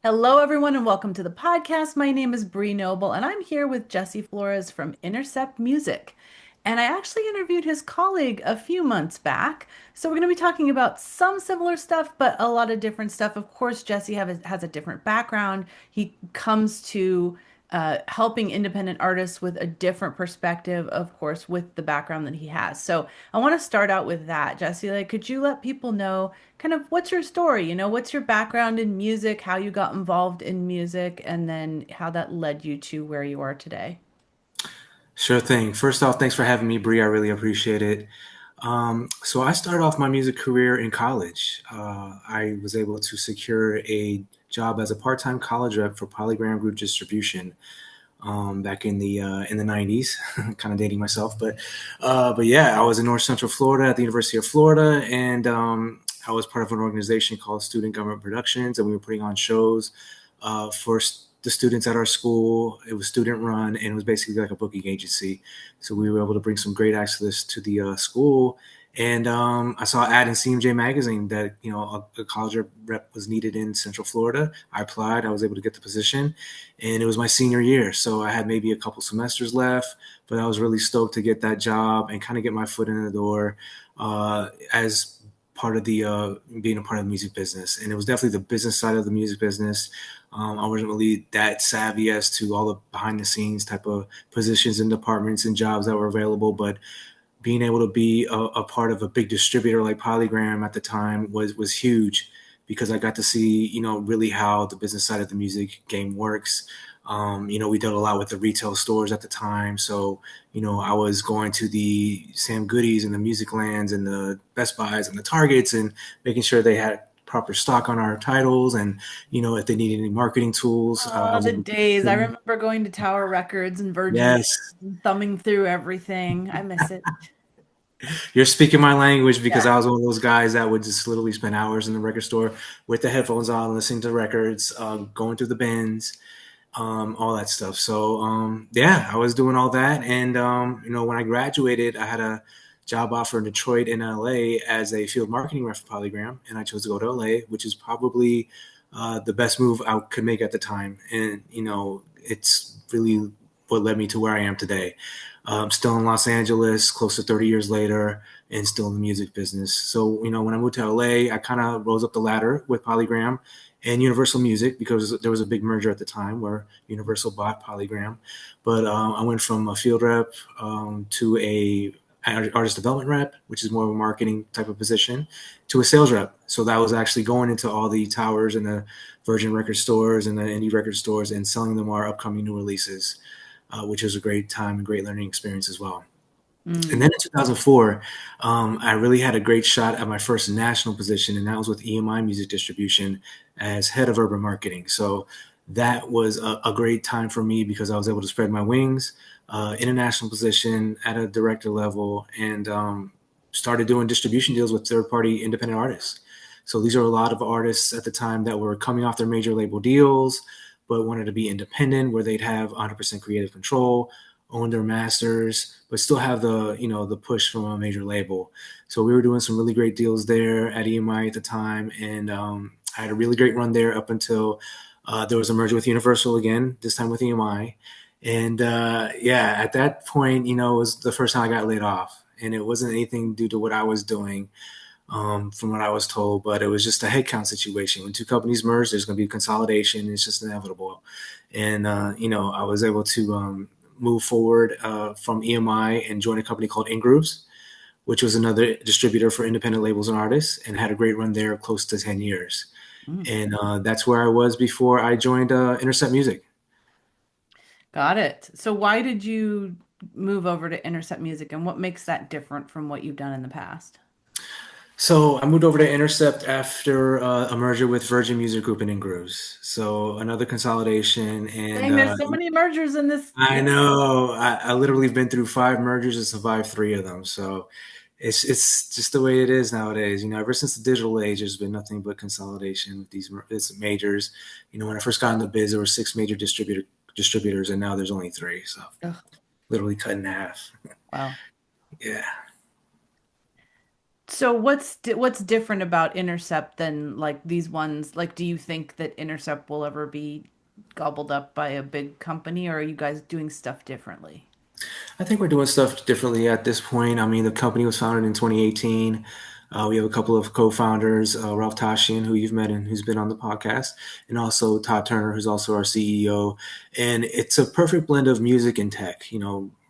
Hello, everyone, and welcome to the podcast. My name is Bree Noble, and I'm here with Jesse Flores from Intercept Music. And I actually interviewed his colleague a few months back. So we're going to be talking about some similar stuff, but a lot of different stuff. Of course, Jesse has a different background. He comes to helping independent artists with a different perspective, of course, with the background that he has. So I want to start out with that. Jesse, like, could you let people know kind of what's your story? What's your background in music, how you got involved in music, and then how that led you to where you are today? Sure thing. First off, thanks for having me, Bree. I really appreciate it. So I started off my music career in college. I was able to secure a job as a part-time college rep for Polygram Group Distribution back in the 90s. Kind of dating myself, but yeah, I was in North Central Florida at the University of Florida, and I was part of an organization called Student Government Productions, and we were putting on shows for the students at our school. It was student run, and it was basically like a booking agency. So we were able to bring some great acts to the school. And I saw an ad in CMJ magazine that a college rep was needed in Central Florida. I applied. I was able to get the position, and it was my senior year. So I had maybe a couple semesters left, but I was really stoked to get that job and kind of get my foot in the door as part of the being a part of the music business. And it was definitely the business side of the music business. I wasn't really that savvy as to all the behind the scenes type of positions and departments and jobs that were available, but being able to be a part of a big distributor like Polygram at the time was huge because I got to see really how the business side of the music game works. We did a lot with the retail stores at the time, so I was going to the Sam Goodies and the Music Lands and the Best Buys and the Targets and making sure they had proper stock on our titles, and if they needed any marketing tools, I Oh, was the able to days. I them. remember going to Tower Records and Virgin Yes, Records and thumbing through everything. I miss it. you're speaking my language because Yeah. I was one of those guys that would just literally spend hours in the record store with the headphones on, listening to records, going through the bins, all that stuff. So yeah, I was doing all that, and when I graduated, I had a job offer in Detroit and LA as a field marketing rep for Polygram, and I chose to go to LA, which is probably the best move I could make at the time, and it's really what led me to where I am today. Still in Los Angeles, close to 30 years later, and still in the music business. So, when I moved to LA, I kind of rose up the ladder with Polygram and Universal Music because there was a big merger at the time where Universal bought Polygram. But I went from a field rep to a artist development rep, which is more of a marketing type of position, to a sales rep. So that was actually going into all the towers and the Virgin record stores and the indie record stores and selling them our upcoming new releases, which was a great time and great learning experience as well. And Mm. then in 2004, I really had a great shot at my first national position, and that was with EMI Music Distribution as head of urban marketing. So that was a great time for me because I was able to spread my wings in a national position at a director level and started doing distribution deals with third party independent artists. So these are a lot of artists at the time that were coming off their major label deals, but wanted to be independent where they'd have 100% creative control, own their masters, but still have the push from a major label. So we were doing some really great deals there at EMI at the time, and I had a really great run there up until there was a merger with Universal again, this time with EMI. And yeah, at that point, it was the first time I got laid off, and it wasn't anything due to what I was doing. From what I was told, but it was just a headcount situation. When two companies merge, there's going to be consolidation. It's just inevitable. And, I was able to move forward from EMI and join a company called InGrooves, which was another distributor for independent labels and artists, and had a great run there close to 10 years. Mm. And that's where I was before I joined Intercept Music. Got it. So why did you move over to Intercept Music, and what makes that different from what you've done in the past? So I moved over to Intercept after a merger with Virgin Music Group and InGrooves. So another consolidation, and Dang, there's so many mergers in this. I know. I literally been through five mergers and survived three of them. So it's just the way it is nowadays. Ever since the digital age, there's been nothing but consolidation with these majors. When I first got in the biz, there were six major distributors, and now there's only three. So Ugh, literally cut in half. wow. Yeah. So what's different about Intercept than like these ones? Like, do you think that Intercept will ever be gobbled up by a big company, or are you guys doing stuff differently? I think we're doing stuff differently at this point. I mean, the company was founded in 2018. We have a couple of co-founders, Ralph Tashian, who you've met and who's been on the podcast, and also Todd Turner, who's also our CEO. And it's a perfect blend of music and tech.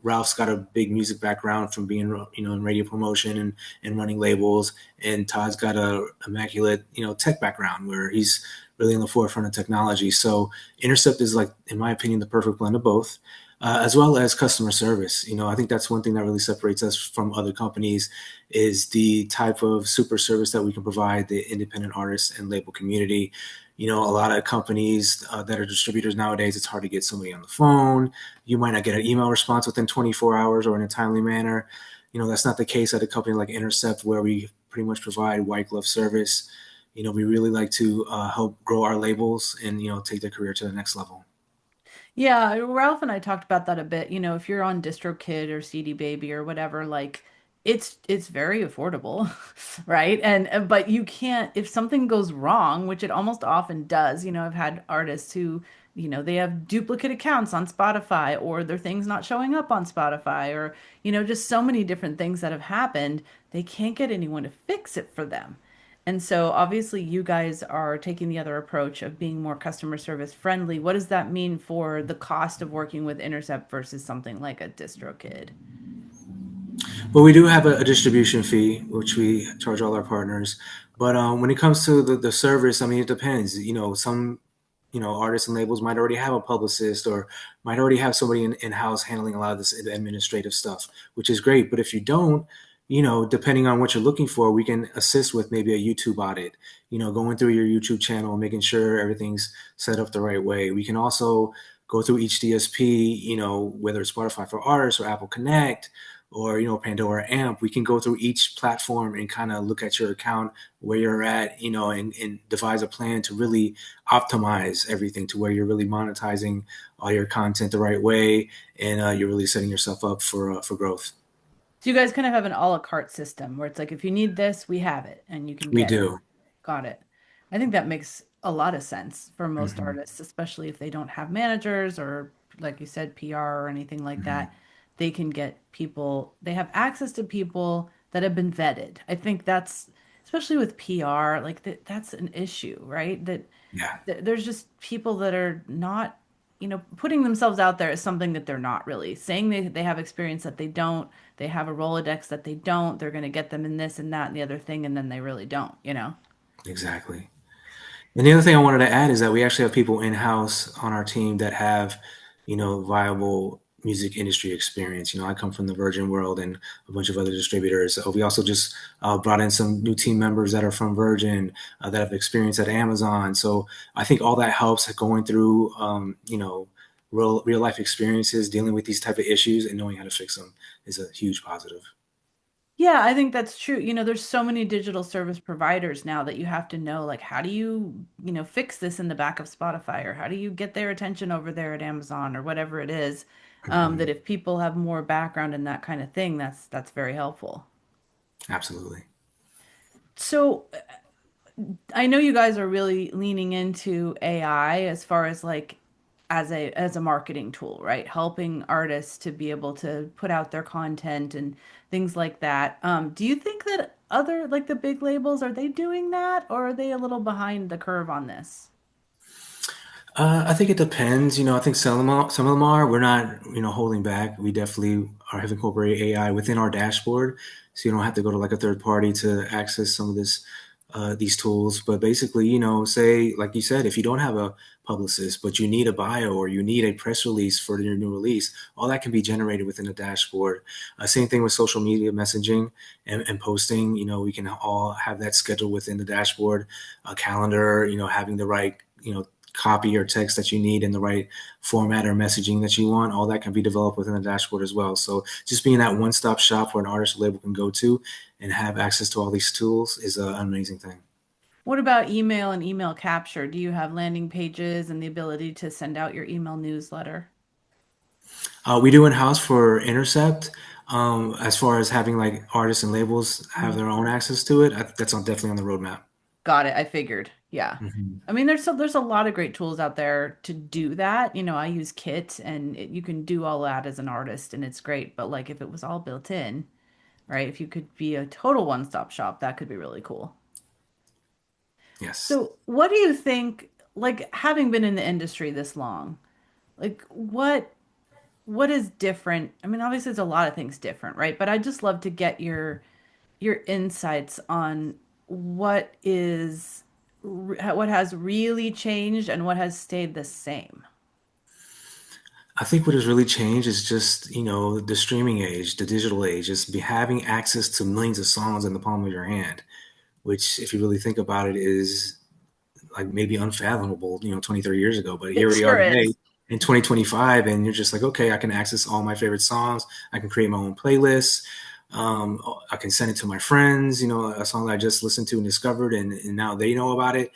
Ralph's got a big music background from being, in radio promotion and running labels, and Todd's got a immaculate, tech background where he's really in the forefront of technology. So Intercept is like, in my opinion, the perfect blend of both, as well as customer service. I think that's one thing that really separates us from other companies is the type of super service that we can provide the independent artists and label community. A lot of companies that are distributors nowadays, it's hard to get somebody on the phone. You might not get an email response within 24 hours or in a timely manner. That's not the case at a company like Intercept, where we pretty much provide white glove service. We really like to help grow our labels and, take their career to the next level. Yeah, Ralph and I talked about that a bit. If you're on DistroKid or CD Baby or whatever, like it's very affordable, right? And but you can't if something goes wrong, which it almost often does. I've had artists who, they have duplicate accounts on Spotify or their things not showing up on Spotify or, just so many different things that have happened. They can't get anyone to fix it for them. And so obviously you guys are taking the other approach of being more customer service friendly. What does that mean for the cost of working with Intercept versus something like a DistroKid? But we do have a distribution fee, which we charge all our partners. But when it comes to the service, I mean, it depends. Some artists and labels might already have a publicist or might already have somebody in house handling a lot of this administrative stuff, which is great. But if you don't, depending on what you're looking for, we can assist with maybe a YouTube audit. Going through your YouTube channel, making sure everything's set up the right way. We can also go through each DSP, whether it's Spotify for Artists or Apple Connect or Pandora Amp. We can go through each platform and kind of look at your account, where you're at, and devise a plan to really optimize everything to where you're really monetizing all your content the right way, and you're really setting yourself up for growth. So you guys kind of have an a la carte system where it's like if you need this, we have it and you can We get it. do. Got it. I think that makes a lot of sense for most Hmm. artists, especially if they don't have managers or, like you said, PR or anything like Hmm. that. They can get people, they have access to people that have been vetted. I think that's, especially with PR, like that's an issue, right? That Yeah, there's just people that are not, putting themselves out there as something that they're not really saying they have experience that they don't, they have a Rolodex that they don't, they're going to get them in this and that and the other thing, and then they really don't. exactly. And the other thing I wanted to add is that we actually have people in house on our team that have, viable music industry experience. I come from the Virgin world and a bunch of other distributors. We also just brought in some new team members that are from Virgin, that have experience at Amazon. So I think all that helps going through, real life experiences, dealing with these type of issues and knowing how to fix them is a huge positive. Yeah, I think that's true. There's so many digital service providers now that you have to know, like, how do you, fix this in the back of Spotify, or how do you get their attention over there at Amazon or whatever it is. That Mhm. if people have more background in that kind of thing, that's very helpful. Absolutely. So I know you guys are really leaning into AI as far as like as a marketing tool, right? Helping artists to be able to put out their content and things like that. Do you think that other like the big labels are they doing that or are they a little behind the curve on this? I think it depends. I think some of them are. We're not, holding back. We definitely have incorporated AI within our dashboard, so you don't have to go to like a third party to access some of these tools. But basically, say like you said, if you don't have a publicist, but you need a bio or you need a press release for your new release, all that can be generated within the dashboard. Same thing with social media messaging and posting. We can all have that scheduled within the dashboard, a calendar. Having the right, copy or text that you need in the right format or messaging that you want, all that can be developed within the dashboard as well. So just being that one-stop shop where an artist or label can go to and have access to all these tools is an amazing thing. What about email and email capture? Do you have landing pages and the ability to send out your email newsletter? We do in-house for Intercept. As far as having like artists and labels have Mhm. their own access to it, that's definitely on the roadmap. Got it. I figured. Yeah. Hmm. I mean, there's a lot of great tools out there to do that. I use Kit and you can do all that as an artist and it's great. But like if it was all built in, right? If you could be a total one-stop shop, that could be really cool. Yes. So, what do you think, like having been in the industry this long, like what is different? I mean, obviously there's a lot of things different, right? But I'd just love to get your insights on what is what has really changed and what has stayed the same. I think what has really changed is just, the streaming age, the digital age, just be having access to millions of songs in the palm of your hand, which, if you really think about it, is like maybe unfathomable, 20, 30 years ago. But here It we are sure today is. in 2025, and you're just like, okay, I can access all my favorite songs. I can create my own playlists. I can send it to my friends, a song that I just listened to and discovered, and now they know about it.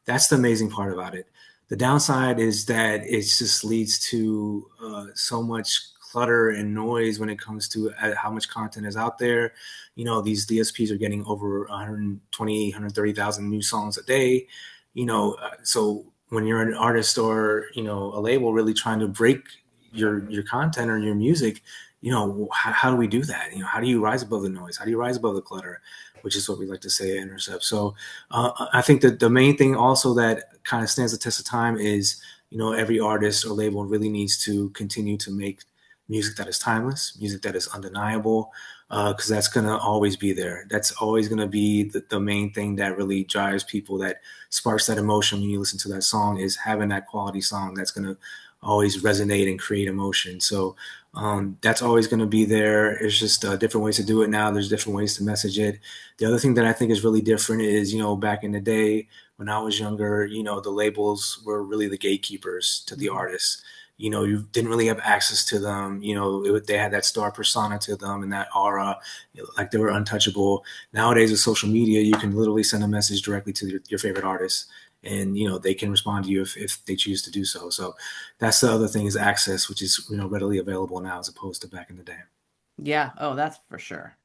That's the amazing part about it. The downside is that it just leads to so much clutter and noise when it comes to how much content is out there. These DSPs are getting over 120, 130,000 new songs a day. So when you're an artist or a label really trying to break your content or your music, how do we do that? How do you rise above the noise? How do you rise above the clutter? Which is what we like to say at Intercept. So I think that the main thing also that kind of stands the test of time is every artist or label really needs to continue to make music that is timeless, music that is undeniable, because that's going to always be there. That's always going to be the main thing that really drives people, that sparks that emotion when you listen to that song, is having that quality song that's going to always resonate and create emotion. So that's always going to be there. It's just different ways to do it now. There's different ways to message it. The other thing that I think is really different is, back in the day when I was younger, the labels were really the gatekeepers to the Mhm. artists. You didn't really have access to them. They had that star persona to them and that aura, like they were untouchable. Nowadays with social media, you can literally send a message directly to your favorite artist, and they can respond to you if they choose to do so. So that's the other thing, is access, which is readily available now as opposed to back in the day. Yeah, oh, that's for sure.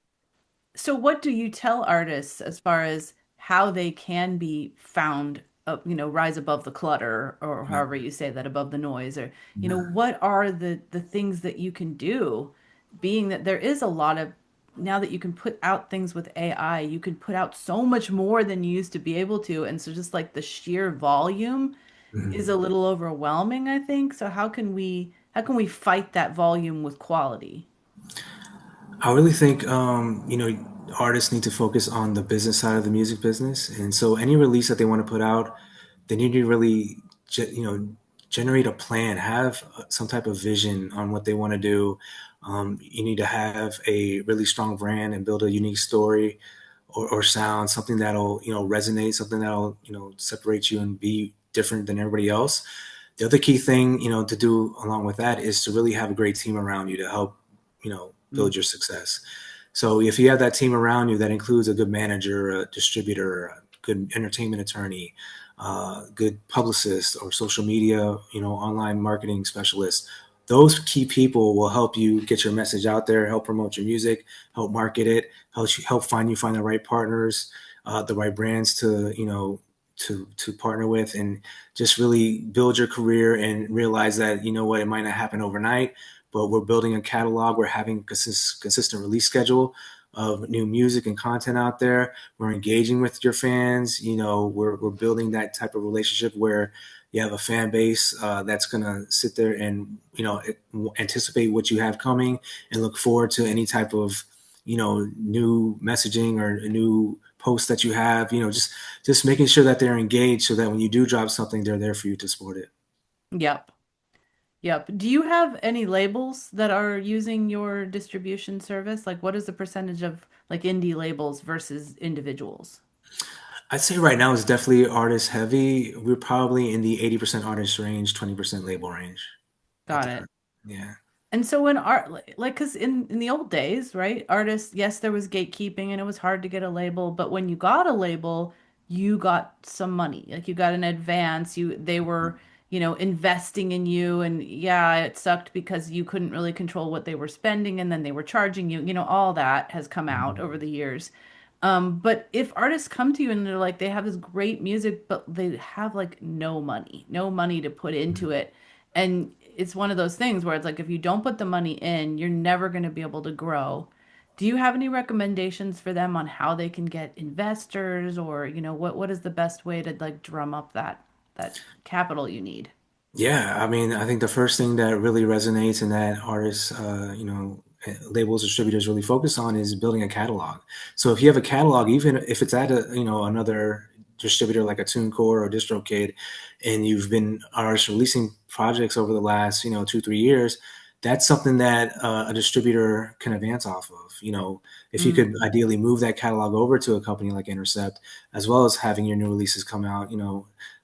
So what do you tell artists as far as how they can be found up, rise above the clutter or Right. however you say that, above the noise, or Yeah. what are the things that you can do, being that there is a lot of, now that you can put out things with AI, you can put out so much more than you used to be able to, and so just like the sheer volume is Mhm. a little overwhelming, I think. So how can we fight that volume with quality? I really think artists need to focus on the business side of the music business, and so any release that they want to put out, they need to really generate a plan, have some type of vision on what they want to do. You need to have a really strong brand and build a unique story or sound, something that'll resonate, something that'll separate you and be different than everybody else. The other key thing to do along with that is to really have a great team around you to help Mm. build your success. So if you have that team around you that includes a good manager, a distributor, a good entertainment attorney, good publicist, or social media, online marketing specialist, those key people will help you get your message out there, help promote your music, help market it, help find the right partners, the right brands to to partner with, and just really build your career and realize that what, it might not happen overnight, but we're building a catalog. We're having a consistent release schedule of new music and content out there. We're engaging with your fans. We're building that type of relationship where you have a fan base that's going to sit there and, anticipate what you have coming and look forward to any type of, new messaging or a new post that you have, just making sure that they're engaged so that when you do drop something, they're there for you to support it. Yep. Yep. Do you have any labels that are using your distribution service? Like, what is the percentage of like indie labels versus individuals? I'd say right now it's definitely artist heavy. We're probably in the 80% artist range, 20% label range at Got the it. current. Yeah. And so when art, like, because in the old days, right, artists, yes, there was gatekeeping and it was hard to get a label, but when you got a label, you got some money. Like you got an advance. They were investing in you. And yeah, it sucked because you couldn't really control what they were spending and then they were charging you. All that has come out over Mhm. the years. But if artists come to you and they're like, they have this great music, but they have like no money to put into it. And it's one of those things where it's like, if you don't put the money in, you're never going to be able to grow. Do you have any recommendations for them on how they can get investors or, what is the best way to like drum up that capital you need? Yeah, I mean, I think the first thing that really resonates and that artists, labels, distributors really focus on is building a catalog. So if you have a catalog, even if it's at another distributor like a TuneCore or DistroKid, and you've been artists releasing projects over the last, 2, 3 years, that's something that a distributor can advance off of. If you could Mm. ideally move that catalog over to a company like Intercept, as well as having your new releases come out,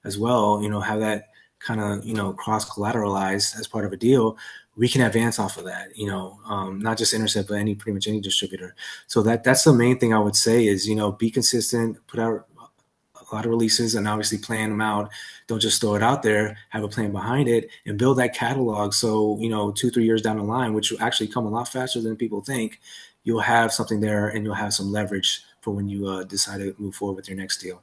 as well, have that kind of cross collateralized as part of a deal, we can advance off of that. Not just Intercept, but any pretty much any distributor. So that's the main thing I would say is be consistent, put out a lot of releases, and obviously plan them out. Don't just throw it out there. Have a plan behind it, and build that catalog. So 2, 3 years down the line, which will actually come a lot faster than people think, you'll have something there, and you'll have some leverage for when you decide to move forward with your next deal.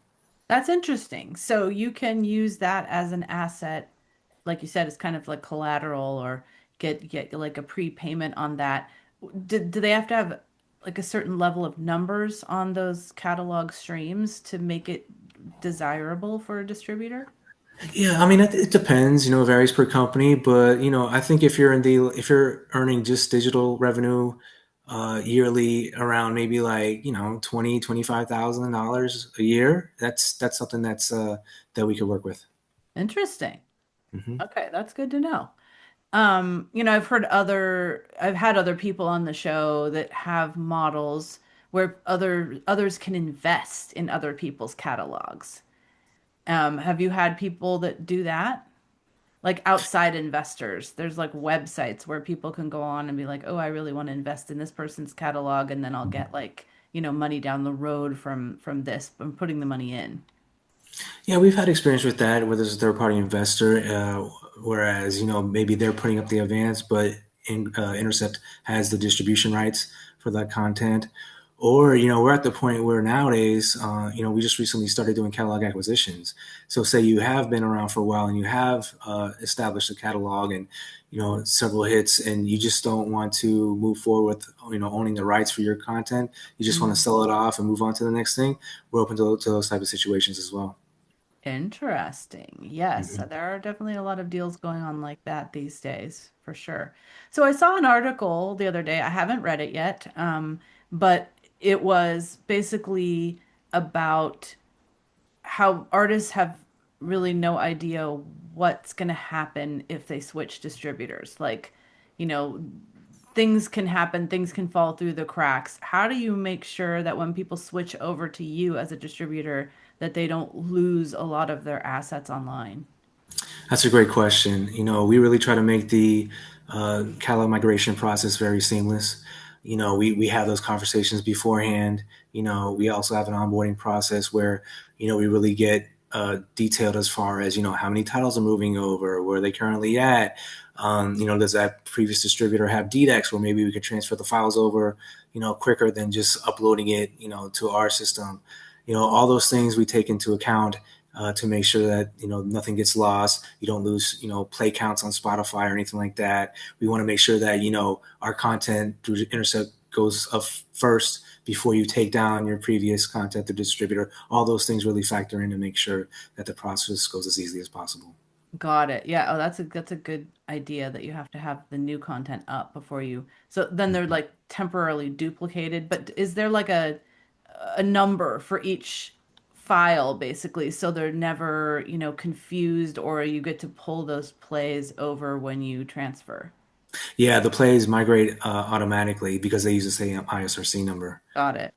That's interesting. So you can use that as an asset, like you said, it's kind of like collateral or get like a prepayment on that. Do they have to have like a certain level of numbers on those catalog streams to make it desirable for a distributor? Yeah, I mean, it depends. It varies per company, but I think if you're earning just digital revenue yearly around maybe like 20, $25,000 a year, that's something that we could work with. Interesting. Hmm. Okay, that's good to know. I've had other people on the show that have models where others can invest in other people's catalogs. Have you had people that do that? Like outside investors. There's like websites where people can go on and be like, "Oh, I really want to invest in this person's catalog and then I'll get like, money down the road from this, from putting the money in." Yeah, we've had experience with that, where there's a third party investor, whereas maybe they're putting up the advance, but Intercept has the distribution rights for that content. Or we're at the point where nowadays, we just recently started doing catalog acquisitions. So say you have been around for a while and you have established a catalog and several hits, and you just don't want to move forward with owning the rights for your content. You just want to Mm. sell it off and move on to the next thing. We're open to those type of situations as well. Interesting. Yes, Mhm. there are definitely a lot of deals going on like that these days, for sure. So I saw an article the other day. I haven't read it yet, but it was basically about how artists have really no idea what's going to happen if they switch distributors. Like, you know, things can happen, things can fall through the cracks. How do you make sure that when people switch over to you as a distributor, that they don't lose a lot of their assets online? That's a great question. We really try to make the catalog migration process very seamless. We have those conversations beforehand. We also have an onboarding process where, we really get detailed as far as, how many titles are moving over, where are they currently at. Does that previous distributor have DDEX where maybe we could transfer the files over, quicker than just uploading it, to our system. All those things we take into account to make sure that nothing gets lost. You don't lose play counts on Spotify or anything like that. We want to make sure that our content through Intercept goes up first before you take down your previous content through distributor. All those things really factor in to make sure that the process goes as easily as possible. Got it. Yeah. Oh, that's a good idea that you have to have the new content up before you. So then they're like temporarily duplicated. But is there like a number for each file basically so they're never, confused or you get to pull those plays over when you transfer? Yeah, the plays migrate automatically because they use the same ISRC number. Got it.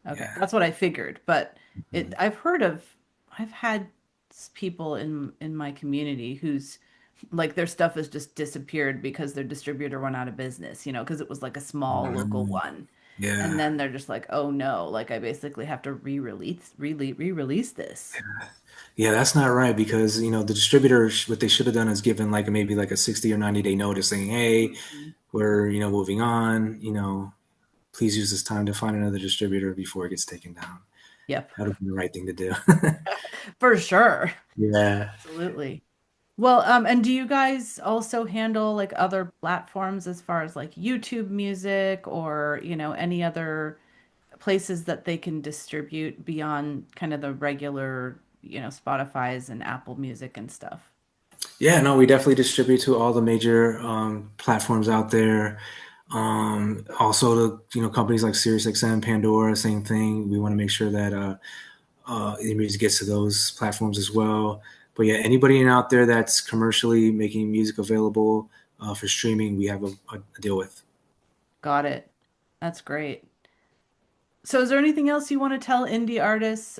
Okay. Yeah. That's what I figured. But Mhm. I've had people in my community who's like their stuff has just disappeared because their distributor went out of business, because it was like a small local Mhm. one. And Yeah. then they're just like, oh no, like I basically have to re-release this. Yeah, that's not right because the distributor what they should have done is given like maybe like a 60 or 90-day notice saying, "Hey, Mhm. we're moving on. Please use this time to find another distributor before it gets taken down." Yep, That would have been the right thing to do. for sure. Yeah. Absolutely. Well, and do you guys also handle like other platforms as far as like YouTube music or, any other places that they can distribute beyond kind of the regular, Spotify's and Apple Music and stuff? Yeah, no, we definitely distribute to all the major platforms out there. Also, the companies like SiriusXM, Pandora, same thing. We want to make sure that the music gets to those platforms as well. But yeah, anybody out there that's commercially making music available for streaming, we have a deal with. Got it. That's great. So, is there anything else you want to tell indie artists,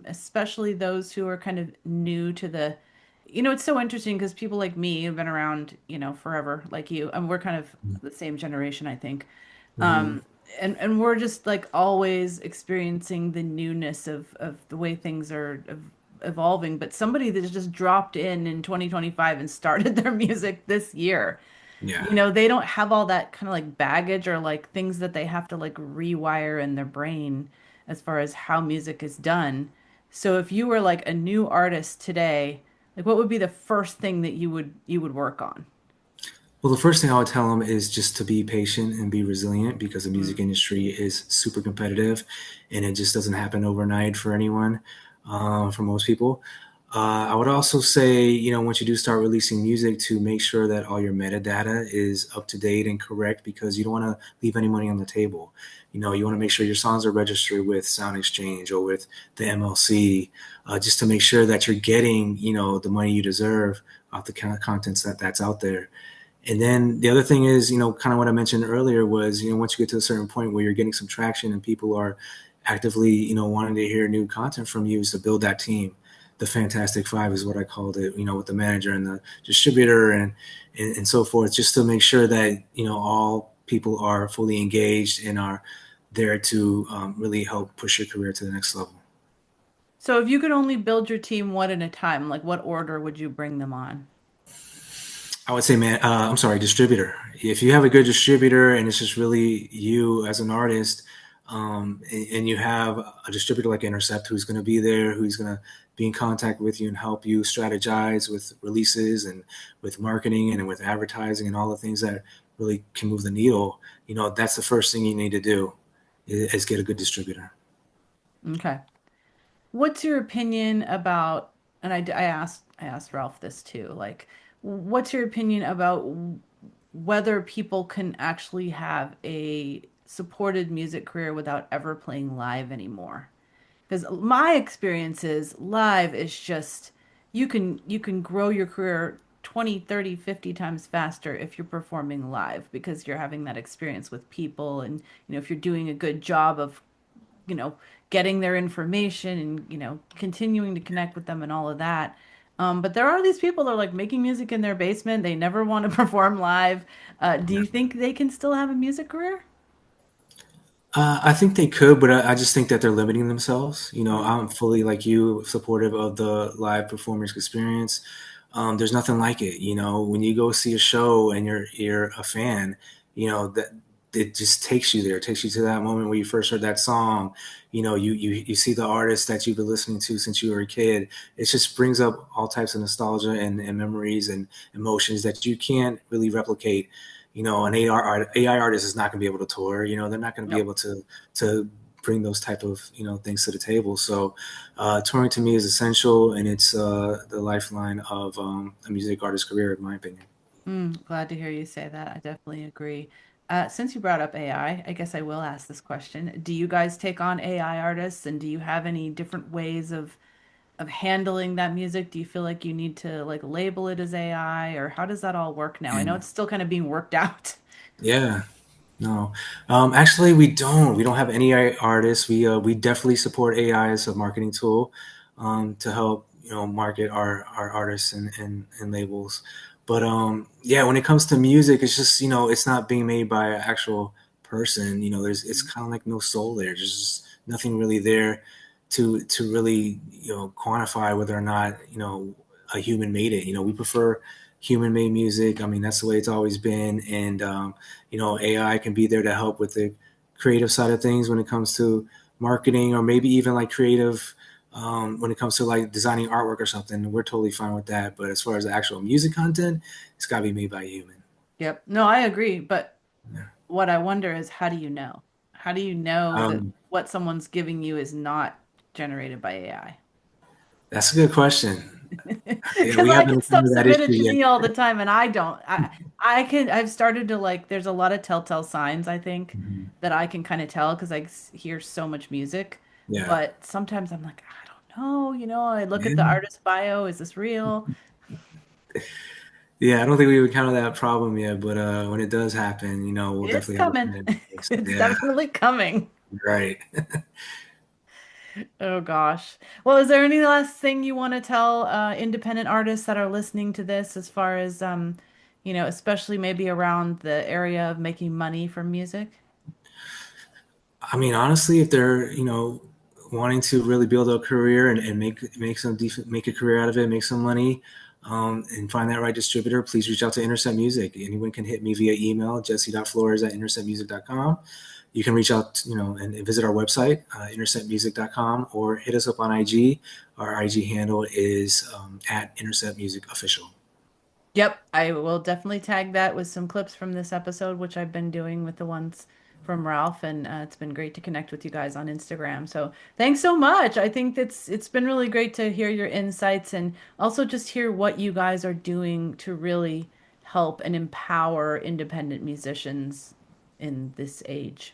especially those who are kind of new to it's so interesting because people like me have been around, forever, like you, and we're kind of the same generation, I think. Hmm. Um, and we're just like always experiencing the newness of the way things are evolving. But somebody that just dropped in 2025 and started their music this year, Yeah. they don't have all that kind of like baggage or like things that they have to like rewire in their brain as far as how music is done. So if you were like a new artist today, like what would be the first thing that you would work on? Well, the first thing I would tell them is just to be patient and be resilient because the music Mm. industry is super competitive and it just doesn't happen overnight for anyone, for most people. I would also say, once you do start releasing music, to make sure that all your metadata is up to date and correct because you don't want to leave any money on the table. You want to make sure your songs are registered with Sound Exchange or with the MLC, just to make sure that you're getting, the money you deserve off the kind of contents that's out there. And then the other thing is, kind of what I mentioned earlier was, once you get to a certain point where you're getting some traction and people are actively, wanting to hear new content from you, is to build that team. The Fantastic Five is what I called it, with the manager and the distributor and so forth, just to make sure that, all people are fully engaged and are there to really help push your career to the next level. So if you could only build your team one at a time, like what order would you bring them on? I would say, man, I'm sorry, distributor. If you have a good distributor and it's just really you as an artist, and you have a distributor like Intercept who's going to be there, who's going to be in contact with you and help you strategize with releases and with marketing and with advertising and all the things that really can move the needle, that's the first thing you need to do is get a good distributor. Okay. What's your opinion about, and I asked Ralph this too, like, what's your opinion about whether people can actually have a supported music career without ever playing live anymore? Because my experience is live is just you can grow your career 20, 30, 50 times faster if you're performing live because you're having that experience with people and if you're doing a good job of you know, getting their information and, continuing to connect with them and all of that. But there are these people that are like making music in their basement. They never want to perform live. Do you think they can still have a music career? I think they could, but I just think that they're limiting themselves. Mm. I'm fully like you, supportive of the live performance experience. There's nothing like it. When you go see a show and you're a fan, that it just takes you there. It takes you to that moment where you first heard that song. You see the artist that you've been listening to since you were a kid. It just brings up all types of nostalgia and memories and emotions that you can't really replicate. An AI artist is not going to be able to tour. They're not going to be Nope. able to bring those type of things to the table. So, touring to me is essential, and it's the lifeline of a music artist's career, in my opinion. Glad to hear you say that. I definitely agree. Since you brought up AI, I guess I will ask this question. Do you guys take on AI artists, and do you have any different ways of handling that music? Do you feel like you need to like label it as AI, or how does that all work now? I know And it's still kind of being worked out. yeah, no, actually, we don't. We don't have any AI artists. We definitely support AI as a marketing tool to help market our artists and labels. But yeah, when it comes to music, it's just it's not being made by an actual person, there's it's kind of like no soul there. There's just nothing really there to really quantify whether or not a human made it. We prefer human made music. I mean, that's the way it's always been, and AI can be there to help with the creative side of things when it comes to marketing, or maybe even like creative when it comes to like designing artwork or something. We're totally fine with that. But as far as the actual music content, it's got to be made by a human. Yep. No, I agree. But Yeah. what I wonder is how do you know? How do you know that Um, what someone's giving you is not generated by AI? that's a good question. Yeah, Because we I haven't get stuff encountered that issue submitted to yet. me all the time and I don't. I've started to like, there's a lot of telltale signs, I think, Mhm. that I can kind of tell because hear so much music. Yeah. But sometimes I'm like, I don't know, I look at the Yeah. artist bio, is this real? Yeah, I don't think we've encountered that problem yet, but when it does happen, we'll It's definitely have it coming. in place. It's Yeah, definitely coming. right. Oh gosh. Well, is there any last thing you want to tell independent artists that are listening to this as far as especially maybe around the area of making money from music? I mean, honestly, if they're, wanting to really build a career and make a career out of it, make some money, and find that right distributor, please reach out to Intercept Music. Anyone can hit me via email, jesse.flores@interceptmusic.com. You can reach out, and visit our website, interceptmusic.com, or hit us up on IG. Our IG handle is at Intercept Music Official. Yep, I will definitely tag that with some clips from this episode, which I've been doing with the ones from Ralph, and it's been great to connect with you guys on Instagram. So thanks so much. I think it's been really great to hear your insights and also just hear what you guys are doing to really help and empower independent musicians in this age.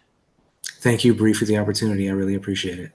Thank you, Bree, for the opportunity. I really appreciate it.